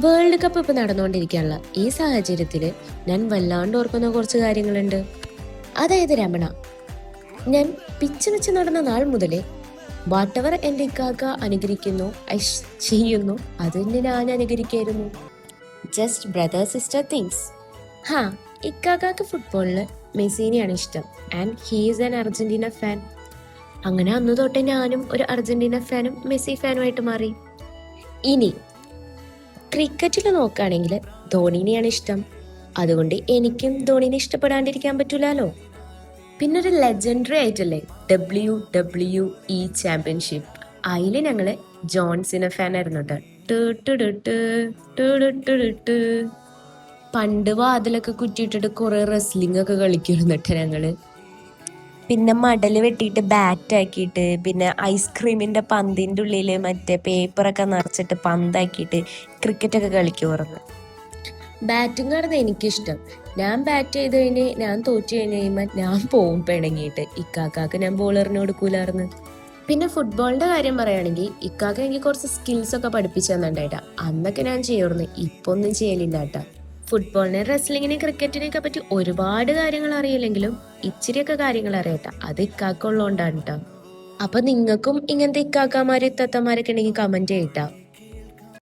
World cup ഇപ്പൊ നടന്നുകൊണ്ടിരിക്കാനുള്ള ഈ സാഹചര്യത്തില് ഞാൻ വല്ലാണ്ട് ഓർക്കുന്ന കുറച്ച് കാര്യങ്ങളുണ്ട്. അതായത് രമണ, ഞാൻ പിച്ച് വെച്ച് നടന്ന നാൾ മുതലേ വാട്ടവർ എന്റെ ഇക്കാക്ക അനുകരിക്കുന്നു ചെയ്യുന്നു അത് തന്നെ ഞാൻ അനുകരിക്കായിരുന്നു. Just brother sister things. ഹാ, ഇക്കാക്കാക്ക് ഫുട്ബോളില് മെസ്സിനെയാണ് ഇഷ്ടം and he is an Argentina fan. അങ്ങനെ അന്ന് തൊട്ടേ ഞാനും ഒരു അർജന്റീന ഫാനും മെസ്സി ഫാനുമായിട്ട് മാറി. ഇനി ക്രിക്കറ്റിൽ നോക്കുകയാണെങ്കിൽ ധോണിനെയാണ് ഇഷ്ടം. അതുകൊണ്ട് എനിക്കും ധോണിനെ ഇഷ്ടപ്പെടാണ്ടിരിക്കാൻ പറ്റൂലോ. പിന്നെ ഒരു ലെജൻഡറി ആയിട്ടല്ലേ WWE ചാമ്പ്യൻഷിപ്പ്, അതില് ഞങ്ങള് ജോൺസിന ഫാൻ ആയിരുന്നു കേട്ടോ. പണ്ട് വാതിലൊക്കെ കുറ്റിയിട്ടിട്ട് കുറെ റെസ്ലിംഗ് ഒക്കെ കളിക്കുന്നിട്ട് ഞങ്ങള്. പിന്നെ മടല് വെട്ടിയിട്ട് ബാറ്റ് ആക്കിയിട്ട്, പിന്നെ ഐസ്ക്രീമിന്റെ പന്തിൻ്റെ ഉള്ളിൽ മറ്റേ പേപ്പറൊക്കെ നിറച്ചിട്ട് പന്താക്കിയിട്ട് ക്രിക്കറ്റൊക്കെ കളിക്കുമായിരുന്നു. ബാറ്റിംഗ് ആയിരുന്നു എനിക്കിഷ്ടം. ഞാൻ ബാറ്റ് ചെയ്ത് ഞാൻ തോറ്റു കഴിയുമ്പോൾ ഞാൻ പോവും പിണങ്ങിയിട്ട്. ഇക്കാക്കാക്ക് ഞാൻ ബോളറിന് കൊടുക്കൂലായിരുന്നു. പിന്നെ ഫുട്ബോളിന്റെ കാര്യം പറയുകയാണെങ്കിൽ ഇക്കാക്ക എനിക്ക് കുറച്ച് സ്കിൽസ് ഒക്കെ പഠിപ്പിച്ചു തന്നിട്ടുണ്ടായിട്ടാ. അന്നൊക്കെ ഞാൻ ചെയ്യുമായിരുന്നു, ഇപ്പൊ ഒന്നും ചെയ്യലില്ല കേട്ടാ. ഫുട്ബോളിനെ റെസ്ലിങ്ങിനെ ക്രിക്കറ്റിനെയൊക്കെ പറ്റി ഒരുപാട് കാര്യങ്ങൾ അറിയില്ലെങ്കിലും ഇച്ചിരിയൊക്കെ കാര്യങ്ങൾ അറിയട്ടാ. അത് ഇക്കാക്ക ഉള്ളതുകൊണ്ടാണ് കേട്ടോ. അപ്പൊ നിങ്ങൾക്കും ഇങ്ങനത്തെ ഇക്കാക്കാമാര് ഇത്തത്തമാരൊക്കെ ഉണ്ടെങ്കിൽ കമന്റ് ചെയ്യട്ടാ.